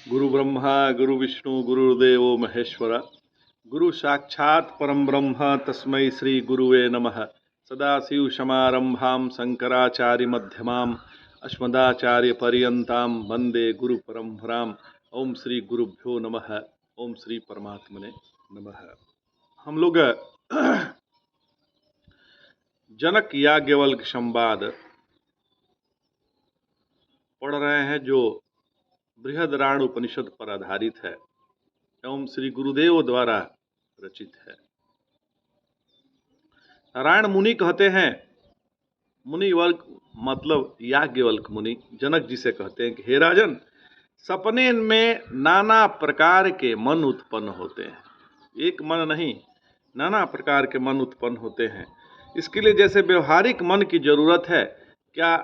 गुरु ब्रह्मा गुरु विष्णु गुरुदेवो महेश्वर गुरु साक्षात् परम ब्रह्म तस्मै श्री गुरुवे नमः। सदाशिव समारंभां शंकराचार्य मध्यमाम् अस्मदाचार्य पर्यन्तां वंदे गुरु परंपराम्। ओम श्री गुरुभ्यो नमः। ओम श्री परमात्मने नमः। हम लोग जनक याज्ञवल्क्य संवाद पढ़ रहे हैं जो बृहदराण उपनिषद पर आधारित है एवं श्री गुरुदेव द्वारा रचित है। नारायण मुनि कहते हैं, मुनिवर्ग मतलब याज्ञवल्क्य मुनि जनक जी से कहते हैं कि हे राजन, सपने में नाना प्रकार के मन उत्पन्न होते हैं। एक मन नहीं, नाना प्रकार के मन उत्पन्न होते हैं। इसके लिए जैसे व्यवहारिक मन की जरूरत है, क्या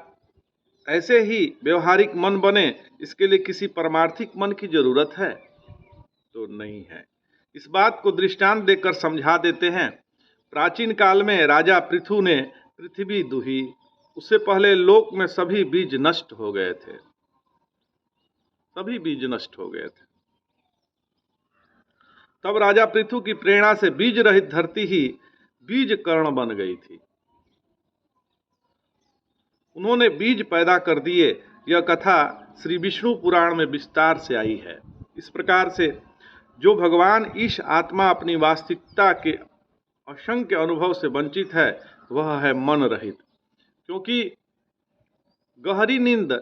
ऐसे ही व्यवहारिक मन बने इसके लिए किसी परमार्थिक मन की जरूरत है? तो नहीं है। इस बात को दृष्टांत देकर समझा देते हैं। प्राचीन काल में राजा पृथु ने पृथ्वी दुही, उससे पहले लोक में सभी बीज नष्ट हो गए थे, सभी बीज नष्ट हो गए थे। तब राजा पृथु की प्रेरणा से बीज रहित धरती ही बीज कर्ण बन गई थी। उन्होंने बीज पैदा कर दिए। यह कथा श्री विष्णु पुराण में विस्तार से आई है। इस प्रकार से जो भगवान ईश आत्मा अपनी वास्तविकता के असंख्य अनुभव से वंचित है, वह है मन रहित, क्योंकि गहरी नींद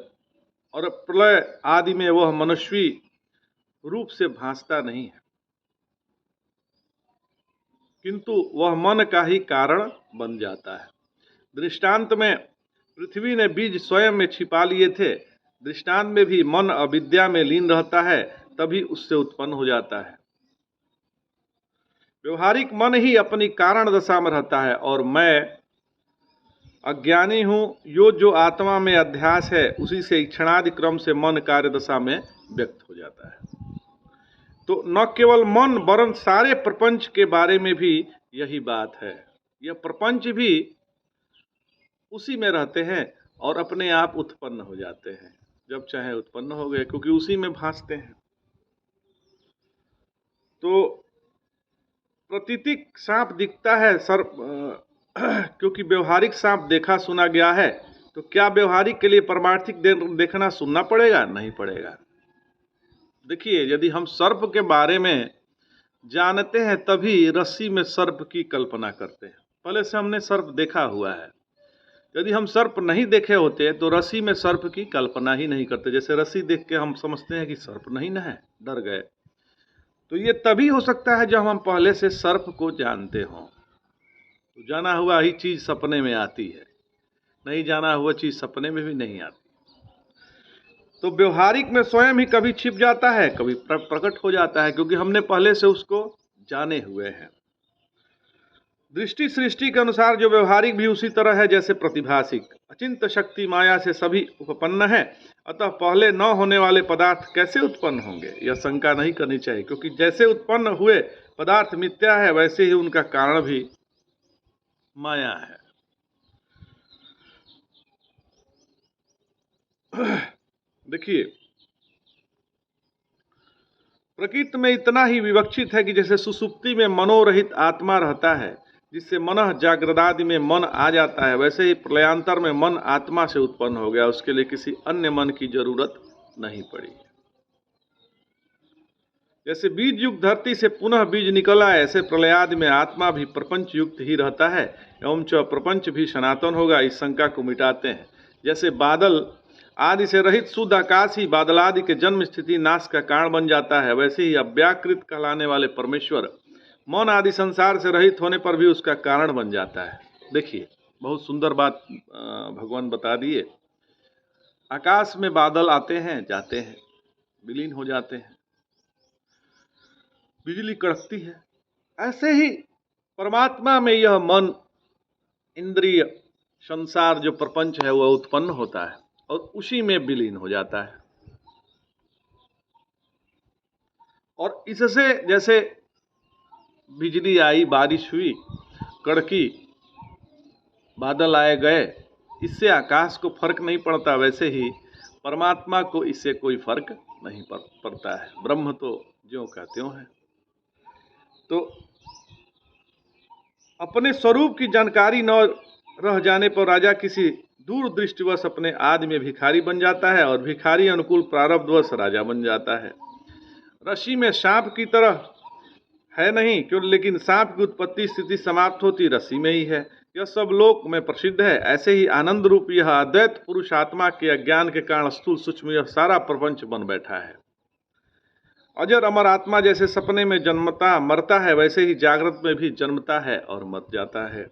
और प्रलय आदि में वह मनुष्यी रूप से भासता नहीं है, किंतु वह मन का ही कारण बन जाता है। दृष्टांत में पृथ्वी ने बीज स्वयं में छिपा लिए थे। दृष्टांत में भी मन अविद्या में लीन रहता है, तभी उससे उत्पन्न हो जाता है। व्यवहारिक मन ही अपनी कारण दशा में रहता है और मैं अज्ञानी हूं, जो आत्मा में अध्यास है उसी से क्षणादि क्रम से मन कार्य दशा में व्यक्त हो जाता है। तो न केवल मन वरन सारे प्रपंच के बारे में भी यही बात है। यह प्रपंच भी उसी में रहते हैं और अपने आप उत्पन्न हो जाते हैं, जब चाहे उत्पन्न हो गए, क्योंकि उसी में भासते हैं। तो प्रतीतिक सांप दिखता है सर्प, क्योंकि व्यवहारिक सांप देखा सुना गया है, तो क्या व्यवहारिक के लिए परमार्थिक देखना सुनना पड़ेगा? नहीं पड़ेगा। देखिए, यदि हम सर्प के बारे में जानते हैं तभी रस्सी में सर्प की कल्पना करते हैं। पहले से हमने सर्प देखा हुआ है। यदि हम सर्प नहीं देखे होते तो रस्सी में सर्प की कल्पना ही नहीं करते। जैसे रस्सी देख के हम समझते हैं कि सर्प नहीं न है, डर गए। तो ये तभी हो सकता है जब हम पहले से सर्प को जानते हों। तो जाना हुआ ही चीज सपने में आती है, नहीं जाना हुआ चीज सपने में भी नहीं आती। तो व्यवहारिक में स्वयं ही कभी छिप जाता है, कभी प्रकट हो जाता है, क्योंकि हमने पहले से उसको जाने हुए हैं। दृष्टि सृष्टि के अनुसार जो व्यवहारिक भी उसी तरह है जैसे प्रतिभासिक। अचिंत शक्ति माया से सभी उपपन्न है, अतः पहले न होने वाले पदार्थ कैसे उत्पन्न होंगे, यह शंका नहीं करनी चाहिए, क्योंकि जैसे उत्पन्न हुए पदार्थ मिथ्या है, वैसे ही उनका कारण भी माया है। देखिए, प्रकृति में इतना ही विवक्षित है कि जैसे सुसुप्ति में मनोरहित आत्मा रहता है, जिससे मन जागृदादि में मन आ जाता है, वैसे ही प्रलयांतर में मन आत्मा से उत्पन्न हो गया, उसके लिए किसी अन्य मन की जरूरत नहीं पड़ी। जैसे बीज युक्त धरती से पुनः बीज निकला है, ऐसे प्रलयादि में आत्मा भी प्रपंच युक्त ही रहता है एवं प्रपंच भी सनातन होगा, इस शंका को मिटाते हैं। जैसे बादल आदि से रहित शुद्ध आकाश ही बादलादि के जन्म स्थिति नाश का कारण बन जाता है, वैसे ही अव्याकृत कहलाने वाले परमेश्वर मन आदि संसार से रहित होने पर भी उसका कारण बन जाता है। देखिए, बहुत सुंदर बात भगवान बता दिए। आकाश में बादल आते हैं, जाते हैं, विलीन हो जाते हैं, बिजली कड़कती है। ऐसे ही परमात्मा में यह मन, इंद्रिय, संसार जो प्रपंच है वह उत्पन्न होता है और उसी में विलीन हो जाता है। और इससे जैसे बिजली आई, बारिश हुई, कड़की, बादल आए गए, इससे आकाश को फर्क नहीं पड़ता, वैसे ही परमात्मा को इससे कोई फर्क नहीं पड़ता है। ब्रह्म तो ज्यों का त्यों है। तो अपने स्वरूप की जानकारी न रह जाने पर राजा किसी दूरदृष्टिवश अपने आदि में भिखारी बन जाता है और भिखारी अनुकूल प्रारब्धवश राजा बन जाता है। रस्सी में सांप की तरह है नहीं क्यों, लेकिन सांप की उत्पत्ति स्थिति समाप्त होती रस्सी में ही है। यह सब लोक में प्रसिद्ध है। ऐसे ही आनंद रूप यह अद्वैत पुरुष आत्मा के अज्ञान के कारण स्थूल सूक्ष्म यह सारा प्रपंच बन बैठा है। अजर अमर आत्मा जैसे सपने में जन्मता मरता है, वैसे ही जागृत में भी जन्मता है और मर जाता है।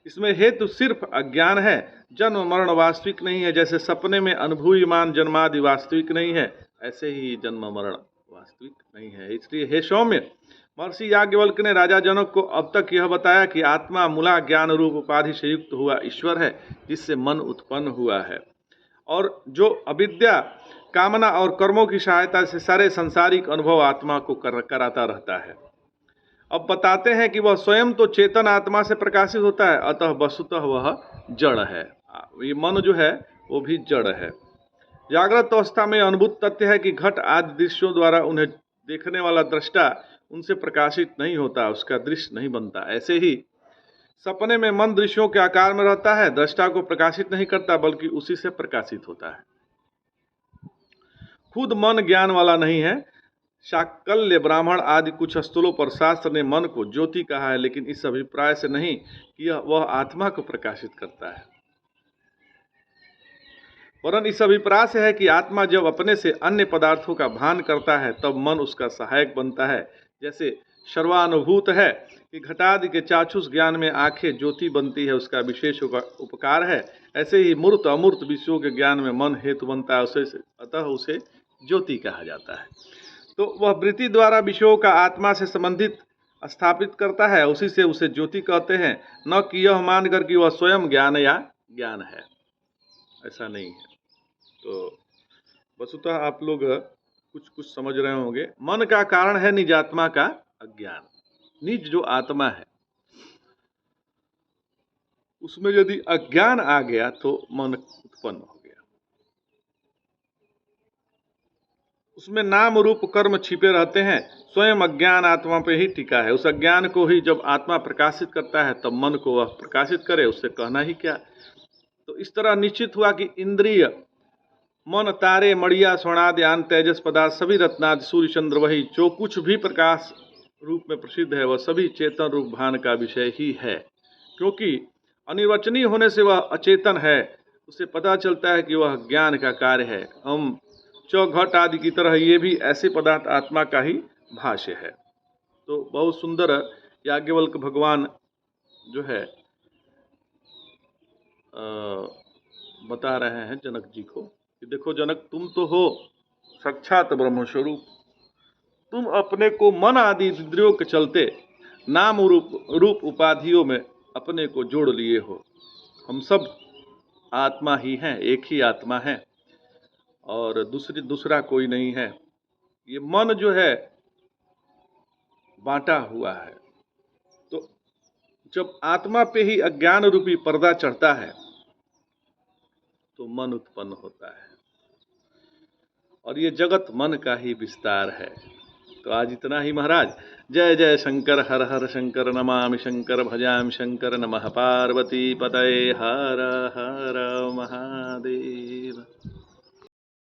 इसमें हेतु सिर्फ अज्ञान है। जन्म मरण वास्तविक नहीं है। जैसे सपने में अनुभूयमान जन्मादि वास्तविक नहीं है, ऐसे ही जन्म मरण वास्तविक नहीं है। इसलिए हे सौम्य, महर्षि याज्ञवल्क ने राजा जनक को अब तक यह बताया कि आत्मा मूला ज्ञान रूप उपाधि से युक्त हुआ ईश्वर है, जिससे मन उत्पन्न हुआ है और जो अविद्या कामना और कर्मों की सहायता से सारे सांसारिक अनुभव आत्मा को कराता रहता है। अब बताते हैं कि वह स्वयं तो चेतन आत्मा से प्रकाशित होता है, अतः वस्तुतः वह जड़ है। ये मन जो है वो भी जड़ है। जागृत अवस्था में अनुभूत तथ्य है कि घट आदि दृश्यों द्वारा उन्हें देखने वाला दृष्टा उनसे प्रकाशित नहीं होता, उसका दृश्य नहीं बनता। ऐसे ही सपने में मन दृश्यों के आकार में रहता है, दृष्टा को प्रकाशित नहीं करता बल्कि उसी से प्रकाशित होता है। खुद मन ज्ञान वाला नहीं है। शाकल्य ब्राह्मण आदि कुछ स्थलों पर शास्त्र ने मन को ज्योति कहा है, लेकिन इस अभिप्राय से नहीं कि वह आत्मा को प्रकाशित करता है, वरन इस अभिप्राय से है कि आत्मा जब अपने से अन्य पदार्थों का भान करता है तब मन उसका सहायक बनता है। जैसे सर्वानुभूत है कि घटादि के चाक्षुष ज्ञान में आंखें ज्योति बनती है, उसका विशेष उपकार है। ऐसे ही मूर्त अमूर्त विषयों के ज्ञान में मन हेतु बनता है, अतः उसे ज्योति कहा जाता है। तो वह वृत्ति द्वारा विषयों का आत्मा से संबंधित स्थापित करता है, उसी से उसे ज्योति कहते हैं, न कि यह मानकर कि वह स्वयं ज्ञान या ज्ञान है। ऐसा नहीं है। तो वस्तुतः आप लोग कुछ समझ रहे होंगे। मन का कारण है निजात्मा का अज्ञान। निज जो आत्मा है उसमें यदि अज्ञान आ गया तो मन उत्पन्न हो गया। उसमें नाम रूप कर्म छिपे रहते हैं। स्वयं अज्ञान आत्मा पे ही टिका है। उस अज्ञान को ही जब आत्मा प्रकाशित करता है तब मन को वह प्रकाशित करे, उससे कहना ही क्या। तो इस तरह निश्चित हुआ कि इंद्रिय मन तारे मड़िया स्वर्णादि आन तेजस पदार्थ सभी रत्नादि सूर्य चंद्र वही जो कुछ भी प्रकाश रूप में प्रसिद्ध है वह सभी चेतन रूप भान का विषय ही है। क्योंकि अनिर्वचनीय होने से वह अचेतन है, उसे पता चलता है कि वह ज्ञान का कार्य है। हम घट आदि की तरह ये भी ऐसे पदार्थ आत्मा का ही भाष्य है। तो बहुत सुंदर याज्ञवल्क भगवान जो है बता रहे हैं जनक जी को कि देखो जनक, तुम तो हो साक्षात ब्रह्म स्वरूप। तुम अपने को मन आदि इंद्रियों के चलते नाम रूप उपाधियों में अपने को जोड़ लिए हो। हम सब आत्मा ही हैं, एक ही आत्मा है और दूसरा कोई नहीं है। ये मन जो है बांटा हुआ है। तो जब आत्मा पे ही अज्ञान रूपी पर्दा चढ़ता है तो मन उत्पन्न होता है और ये जगत मन का ही विस्तार है। तो आज इतना ही महाराज। जय जय शंकर, हर हर शंकर, नमामि शंकर, भजामि शंकर। नमः पार्वती पतये, हर हर महादेव।